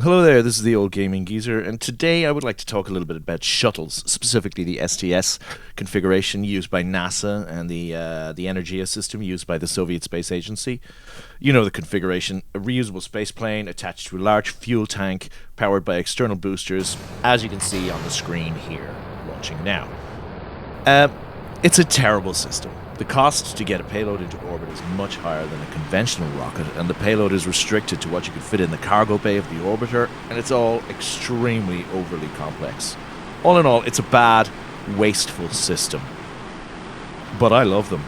Hello there, this is the Old Gaming Geezer, and today I would like to talk a little bit about shuttles, specifically the STS configuration used by NASA and the Energia system used by the Soviet Space Agency. You know the configuration: a reusable space plane attached to a large fuel tank powered by external boosters, as you can see on the screen here, launching now. Uh, it's a terrible system. The cost to get a payload into orbit is much higher than a conventional rocket, and the payload is restricted to what you can fit in the cargo bay of the orbiter, and it's all extremely overly complex. All in all, it's a bad, wasteful system. But I love them.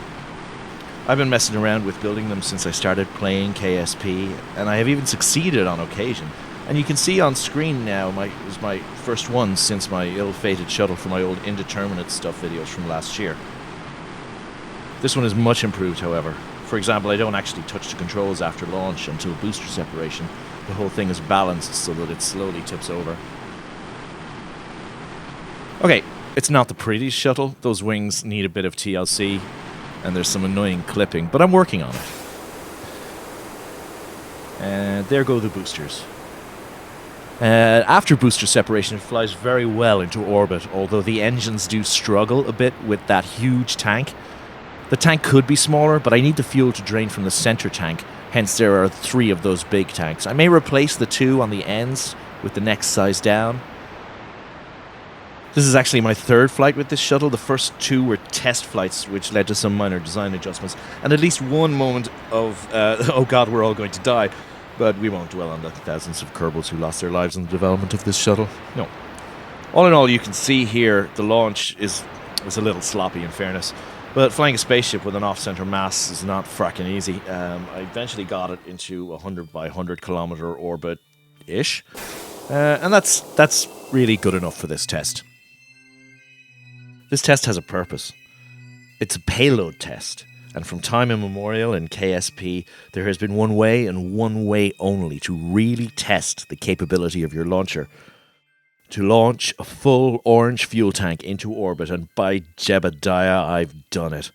I've been messing around with building them since I started playing KSP, and I have even succeeded on occasion. And you can see on screen now, it was my first one since my ill-fated shuttle from my old indeterminate stuff videos from last year. This one is much improved, however. For example, I don't actually touch the controls after launch until booster separation. The whole thing is balanced so that it slowly tips over. Okay, it's not the prettiest shuttle. Those wings need a bit of TLC, and there's some annoying clipping, but I'm working on it. And there go the boosters. After booster separation, it flies very well into orbit, although the engines do struggle a bit with that huge tank. The tank could be smaller, but I need the fuel to drain from the center tank, hence there are 3 of those big tanks. I may replace the 2 on the ends with the next size down. This is actually my 3rd flight with this shuttle. The first 2 were test flights, which led to some minor design adjustments, and at least one moment of, oh god, we're all going to die. But we won't dwell on the thousands of Kerbals who lost their lives in the development of this shuttle. No. All in all, you can see here the launch is a little sloppy, in fairness. But flying a spaceship with an off-center mass is not fracking easy. I eventually got it into 100 by 100 kilometer orbit-ish. And that's really good enough for this test. This test has a purpose. It's a payload test. And from time immemorial in KSP, there has been one way and one way only to really test the capability of your launcher. To launch a full orange fuel tank into orbit, and by Jebediah, I've done it.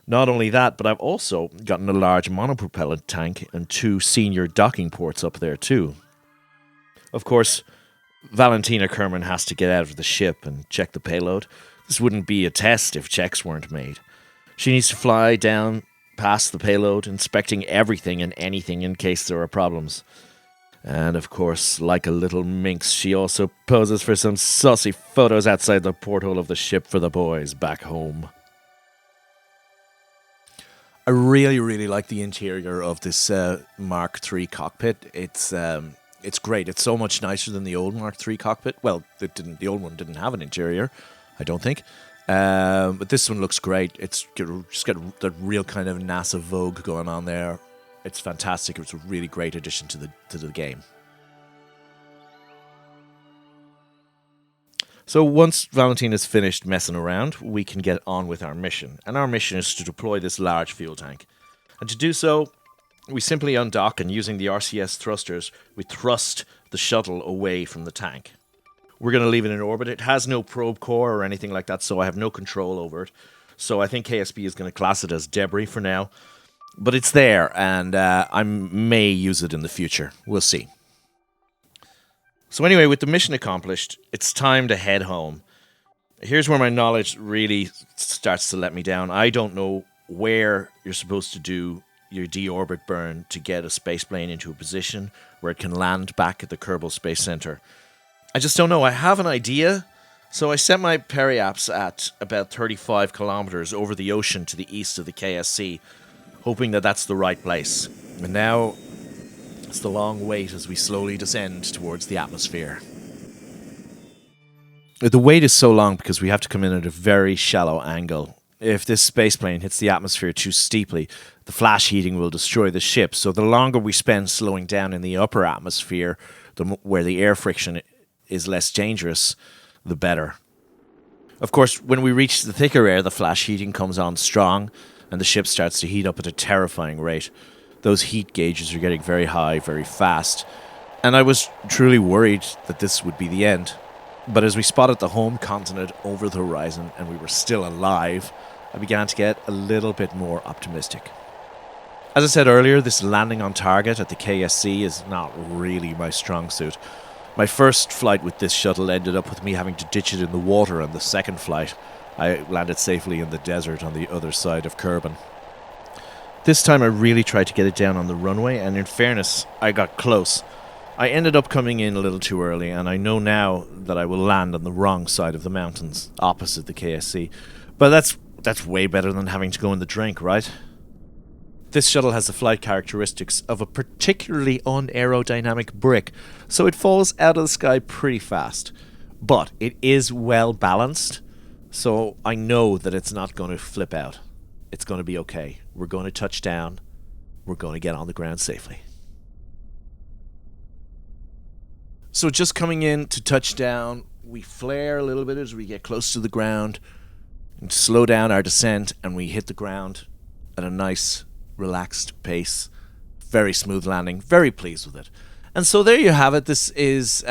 Not only that, but I've also gotten a large monopropellant tank and 2 senior docking ports up there too. Of course, Valentina Kerman has to get out of the ship and check the payload. This wouldn't be a test if checks weren't made. She needs to fly down past the payload, inspecting everything and anything in case there are problems. And of course, like a little minx, she also poses for some saucy photos outside the porthole of the ship for the boys back home. I really like the interior of this Mark III cockpit. It's great. It's so much nicer than the old Mark III cockpit. Well, the old one didn't have an interior, I don't think. But this one looks great. It's just got that real kind of NASA Vogue going on there. It's fantastic. It's a really great addition to the game. So once Valentina's finished messing around, we can get on with our mission. And our mission is to deploy this large fuel tank. And to do so, we simply undock, and using the RCS thrusters, we thrust the shuttle away from the tank. We're going to leave it in orbit. It has no probe core or anything like that, so I have no control over it. So I think KSP is going to class it as debris for now. But it's there, and I may use it in the future. We'll see. So anyway, with the mission accomplished, it's time to head home. Here's where my knowledge really starts to let me down. I don't know where you're supposed to do your deorbit burn to get a spaceplane into a position where it can land back at the Kerbal Space Center. I just don't know. I have an idea, so I set my periaps at about 35 kilometers over the ocean to the east of the KSC, hoping that that's the right place. And now, it's the long wait as we slowly descend towards the atmosphere. The wait is so long because we have to come in at a very shallow angle. If this spaceplane hits the atmosphere too steeply, the flash heating will destroy the ship, so the longer we spend slowing down in the upper atmosphere, where the air friction is less dangerous, the better. Of course, when we reach the thicker air, the flash heating comes on strong, and the ship starts to heat up at a terrifying rate. Those heat gauges are getting very high, very fast, and I was truly worried that this would be the end. But as we spotted the home continent over the horizon, and we were still alive, I began to get a little bit more optimistic. As I said earlier, this landing on target at the KSC is not really my strong suit. My first flight with this shuttle ended up with me having to ditch it in the water, and the second flight, I landed safely in the desert on the other side of Kerbal. This time I really tried to get it down on the runway, and in fairness, I got close. I ended up coming in a little too early, and I know now that I will land on the wrong side of the mountains, opposite the KSC. But that's way better than having to go in the drink, right? This shuttle has the flight characteristics of a particularly unaerodynamic brick, so it falls out of the sky pretty fast. But it is well balanced, so I know that it's not going to flip out. It's going to be okay. We're going to touch down. We're going to get on the ground safely. So just coming in to touchdown, we flare a little bit as we get close to the ground and slow down our descent, and we hit the ground at a nice, relaxed pace. Very smooth landing. Very pleased with it. And so there you have it. This is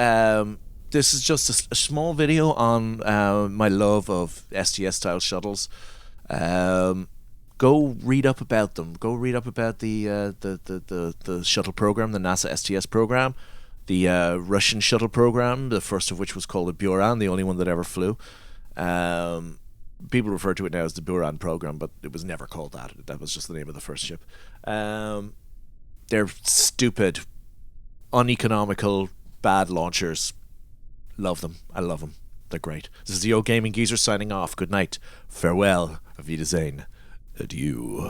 just a small video on my love of STS-style shuttles. Go read up about them. Go read up about the shuttle program, the NASA STS program, the Russian shuttle program, the first of which was called the Buran, the only one that ever flew. People refer to it now as the Buran program, but it was never called that. That was just the name of the first ship. They're stupid, uneconomical, bad launchers. Love them. I love them. They're great. This is the Old Gaming Geezer signing off. Good night. Farewell. Auf Wiedersehen. Adieu.